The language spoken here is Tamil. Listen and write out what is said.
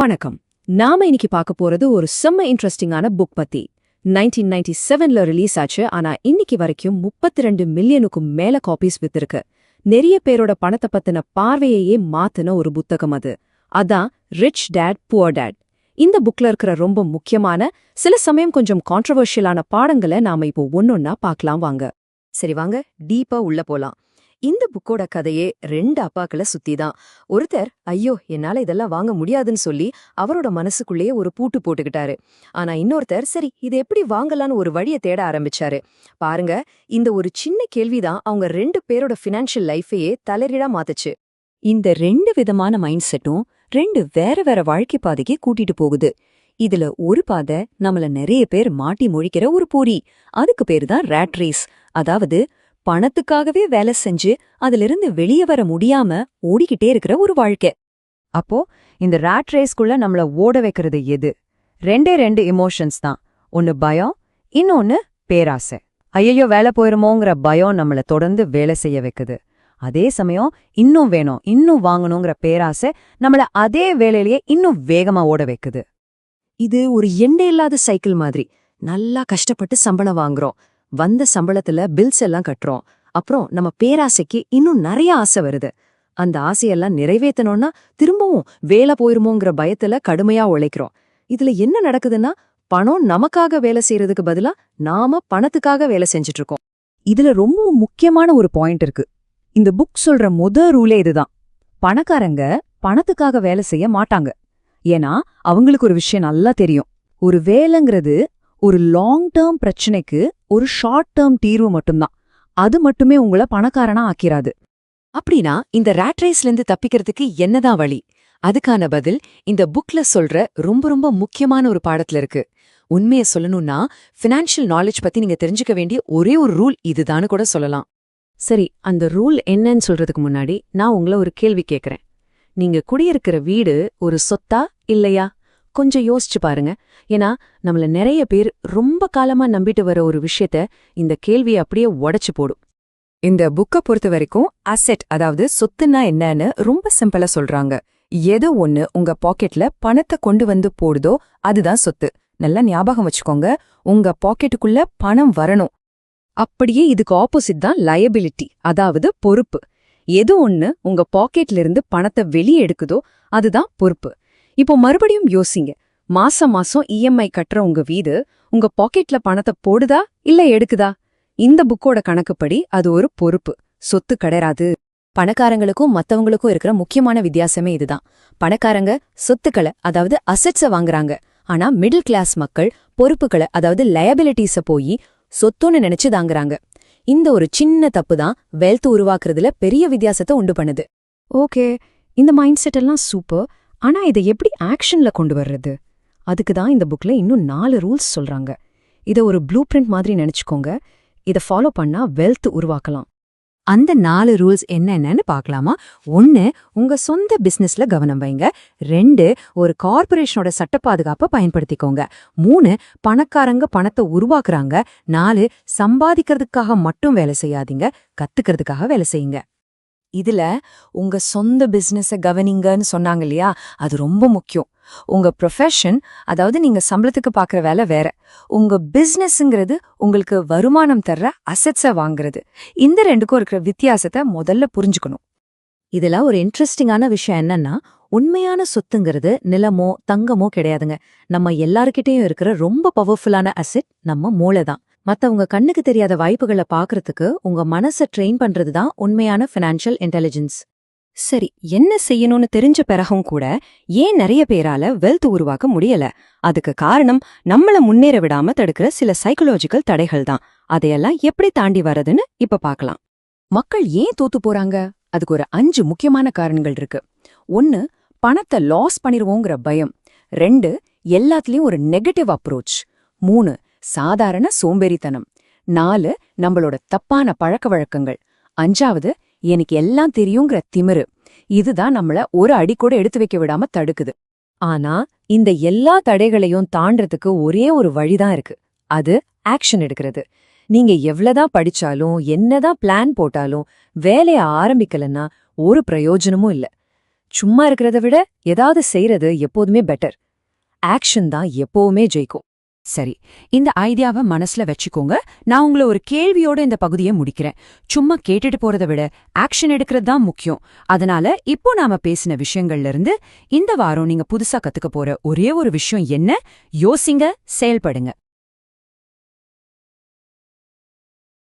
வணக்கம். நாம இன்னைக்கு பார்க்க போறது ஒரு செம்ம இன்ட்ரெஸ்டிங்கான புக் பத்தி. 1997ல ரிலீஸ் ஆச்சு. ஆனா இன்னைக்கு வரைக்கும் 32 மில்லியனுக்கும் மேல காப்பீஸ் வித்திருக்கு. நிறைய பேரோட பணத்தை பத்தின பார்வையையே மாத்தின ஒரு புத்தகம் அது. அதான் ரிச் டேட் புவர் டேட். இந்த புக்ல இருக்கிற ரொம்ப முக்கியமான, சில சமயம் கொஞ்சம் கான்ட்ரவர்ஷியலான பாடங்களை நாம இப்போ ஒன்னொன்னா பார்க்கலாம் வாங்க. சரி வாங்க, டீப்பா உள்ள போலாம். இந்த புக்கோட கதையே 2 அப்பாக்களை சுத்திதான். ஒருத்தர் ஐயோ என்னால இதெல்லாம் வாங்க முடியாதுன்னு சொல்லி அவரோட மனசுக்குள்ளேயே ஒரு பூட்டு போட்டுக்கிட்டாரு. ஆனா இன்னொருத்தர் சரி இதை எப்படி வாங்கலான்னு ஒரு வழியை தேட ஆரம்பிச்சாரு. பாருங்க, இந்த ஒரு சின்ன கேள்விதான் அவங்க 2 பேரோட ஃபினான்ஷியல் லைஃபையே தலைரீழா மாத்துச்சு. இந்த 2 விதமான மைண்ட் செட்டும் 2 வேற வேற வாழ்க்கை பாதைக்கு கூட்டிட்டு போகுது. இதுல ஒரு பாதை நம்மள நிறைய பேர் மாட்டி முழிக்கிற ஒரு பொறி. அதுக்கு பேருதான் ரேட் ரேஸ். அதாவது பணத்துக்காகவே வேலை செஞ்சு அதிலிருந்து வெளியே வர முடியாம ஓடிக்கிட்டே இருக்கிற ஒரு வாழ்க்கை. அப்போ இந்த ராட் ரேஸ்குள்ள நம்மள ஓட வைக்கிறது எது? 2 எமோஷன்ஸ் தான். ஒன்னு பயம், இன்னொன்னு பேராசை. ஐயோ வேலை போயிருமோங்கிற பயம் நம்மள தொடர்ந்து வேலை செய்ய வைக்குது. அதே சமயம் இன்னும் வேணும், இன்னும் வாங்கணுங்கிற பேராசை நம்மள அதே வேலையிலேயே இன்னும் வேகமா ஓட வைக்குது. இது ஒரு எண்டே இல்லாத சைக்கிள் மாதிரி. நல்லா கஷ்டப்பட்டு சம்பளம் வாங்குறோம், வந்த சம்பளத்துல பில்ஸ் எல்லாம் கட்டுறோம். அப்புறம் நம்ம பேராசைக்கு இன்னும் நிறைய ஆசை வருது. அந்த ஆசையெல்லாம் நிறைவேற்றணும்னா திரும்பவும் வேலை போயிருமோங்கிற பயத்துல கடுமையா உழைக்கிறோம். இதுல என்ன நடக்குதுன்னா, பணம் நமக்காக வேலை செய்யறதுக்கு பதிலா நாம பணத்துக்காக வேலை செஞ்சுட்டு இருக்கோம். இதுல ரொம்ப முக்கியமான ஒரு பாயிண்ட் இருக்கு. இந்த புக் சொல்ற ரூலே இதுதான். பணக்காரங்க பணத்துக்காக வேலை செய்ய மாட்டாங்க. ஏன்னா அவங்களுக்கு ஒரு விஷயம் நல்லா தெரியும். ஒரு வேலைங்கிறது ஒரு லாங் டேர்ம் பிரச்சனைக்கு ஒரு ஷார்ட் டேர்ம் தீர்வு மட்டும்தான். அது மட்டுமே உங்களை பணக்காரனா ஆக்கிறாது. அப்படின்னா இந்த ரேட் ரேஸ்லேருந்து தப்பிக்கிறதுக்கு என்னதான் வழி? அதுக்கான பதில் இந்த புக்ல சொல்ற ரொம்ப ரொம்ப முக்கியமான ஒரு பாடத்துல இருக்கு. உண்மையை சொல்லணும்னா, ஃபினான்ஷியல் நாலேஜ் பத்தி நீங்க தெரிஞ்சுக்க வேண்டிய ஒரே ஒரு ரூல் இதுதான்னு கூட சொல்லலாம். சரி, அந்த ரூல் என்னன்னு சொல்றதுக்கு முன்னாடி நான் உங்களை ஒரு கேள்வி கேட்கறேன். நீங்க குடியிருக்கிற வீடு ஒரு சொத்தா இல்லையா? கொஞ்சம் யோசிச்சு பாருங்க. ஏன்னா நம்மள நிறைய பேர் ரொம்ப காலமா நம்பிட்டு வர ஒரு விஷயத்த இந்த கேள்வியை அப்படியே உடைச்சு போடும். இந்த புக்கை பொறுத்த வரைக்கும் அசெட், அதாவது சொத்துன்னா என்னன்னு ரொம்ப சிம்பிளா சொல்றாங்க. ஏதோ ஒண்ணு உங்க பாக்கெட்ல பணத்தை கொண்டு வந்து போடுதோ அதுதான் சொத்து. நல்லா ஞாபகம் வச்சுக்கோங்க, உங்க பாக்கெட்டுக்குள்ள பணம் வரணும். அப்படியே இதுக்கு ஆப்போசிட் தான் லயபிலிட்டி, அதாவது பொறுப்பு. ஏதோ ஒண்ணு உங்க பாக்கெட்ல இருந்து பணத்தை வெளியே எடுக்குதோ அதுதான் பொறுப்பு. இப்போ மறுபடியும் யோசிங்க. மாசம் மாசம் இஎம்ஐ கட்டுற உங்க வீடு உங்க பாக்கெட்ல பணத்தை போடுதா இல்ல எடுக்குதா? இந்த புக்கோட கணக்குப்படி அது ஒரு பொறுப்பு, சொத்து கிடையாது. பணக்காரங்களுக்கும் மத்தவங்களுக்கும் இருக்கிற முக்கியமான வித்தியாசமே இதுதான். பணக்காரங்க சொத்துக்களை, அதாவது அசெட்ஸை வாங்குறாங்க. ஆனா மிடில் கிளாஸ் மக்கள் பொறுப்புகளை, அதாவது லயபிலிட்டிஸ போய் சொத்துன்னு நினைச்சு தாங்குறாங்க. இந்த ஒரு சின்ன தப்பு தான் வெல்த் உருவாக்குறதுல பெரிய வித்தியாசத்தை உண்டு பண்ணுது. ஓகே, இந்த மைண்ட் செட் எல்லாம் சூப்பர். ஆனா இதை எப்படி ஆக்ஷன்ல கொண்டு வர்றது? அதுக்கு தான் இந்த புக்ல இன்னும் 4 ரூல்ஸ் சொல்றாங்க. இதை ஒரு ப்ளூ பிரிண்ட் மாதிரி நினைச்சுக்கோங்க. இதை ஃபாலோ பண்ணா வெல்த் உருவாக்கலாம். அந்த 4 ரூல்ஸ் என்னென்னு பார்க்கலாமா? 1, உங்க சொந்த பிசினஸ்ல கவனம் வைங்க. 2, ஒரு கார்ப்பரேஷனோட சட்ட பாதுகாப்பை பயன்படுத்திக்கோங்க. 3, பணக்காரங்க பணத்தை உருவாக்குறாங்க. 4, சம்பாதிக்கிறதுக்காக மட்டும் வேலை செய்யாதீங்க, கத்துக்கிறதுக்காக வேலை செய்யுங்க. இதுல உங்க சொந்த பிசினஸ கவனிங்கன்னு சொன்னாங்க இல்லையா, அது ரொம்ப முக்கியம். உங்க ப்ரொஃபஷன், அதாவது நீங்க சம்பளத்துக்கு பாக்குற வேலை வேற. உங்க பிசினஸ்ங்கிறது உங்களுக்கு வருமானம் தர்ற அசெட்ஸை வாங்குறது. இந்த 2க்கும் இருக்கிற வித்தியாசத்தை முதல்ல புரிஞ்சுக்கணும். இதுல ஒரு இன்ட்ரெஸ்டிங்கான விஷயம் என்னன்னா, உண்மையான சொத்துங்கிறது நிலமோ தங்கமோ கிடையாதுங்க. நம்ம எல்லார்கிட்டயும் இருக்கிற ரொம்ப பவர்ஃபுல்லான அசெட் நம்ம மூளை தான். மத்தவங்க கண்ணுக்கு தெரியாத வாய்ப்புகளை பாக்குறதுக்கு உங்க மனசை ட்ரெயின் பண்றதுதான் உண்மையான ஃபினான்ஷியல் இன்டெலிஜென்ஸ். சரி, என்ன செய்யணும்னு தெரிஞ்ச பிறகும் கூட ஏன் நிறைய பேரால வெல்த் உருவாக்க முடியல? அதுக்கு காரணம் நம்மள முன்னேற விடாம தடுக்கிற சில சைக்கலாஜிக்கல் தடைகள் தான். அதையெல்லாம் எப்படி தாண்டி வரதுன்னு இப்ப பார்க்கலாம். மக்கள் ஏன் தோத்து போறாங்க? அதுக்கு ஒரு 5 முக்கியமான காரணங்கள் இருக்கு. 1, பணத்தை லாஸ் பண்ணிருவோங்கிற பயம். 2, எல்லாத்துலயும் ஒரு நெகட்டிவ் அப்ரோச். 3, சாதாரண சோம்பேறித்தனம். 4, நம்மளோட தப்பான பழக்க வழக்கங்கள். 5வது, எனக்கு எல்லாம் தெரியுங்கிற திமிரு. இதுதான் நம்மள ஒரு அடி கூட எடுத்து வைக்க விடாம தடுக்குது. ஆனா இந்த எல்லா தடைகளையும் தாண்டறதுக்கு ஒரே ஒரு வழிதான் இருக்கு. அது ஆக்ஷன் எடுக்கிறது. நீங்க எவ்வளவுதான் படிச்சாலும் என்னதான் பிளான் போட்டாலும் வேலைய ஆரம்பிக்கலன்னா ஒரு பிரயோஜனமும் இல்ல. சும்மா இருக்கிறத விட ஏதாவது செய்யறது எப்போதுமே பெட்டர். ஆக்ஷன் தான் எப்பவுமே ஜெயிக்கும். சரி, இந்த ஐடியாவை மனசுல வச்சுக்கோங்க. நான் உங்களை ஒரு கேள்வியோட இந்த பகுதியை முடிக்கிறேன். சும்மா கேட்டுட்டு போறத விட ஆக்ஷன் எடுக்கிறது தான் முக்கியம். அதனால இப்போ நாம பேசின விஷயங்கள்ல இருந்து இந்த வாரம் நீங்க புதுசா கத்துக்க போற ஒரே ஒரு விஷயம் என்ன? யோசிங்க, செயல்படுங்க.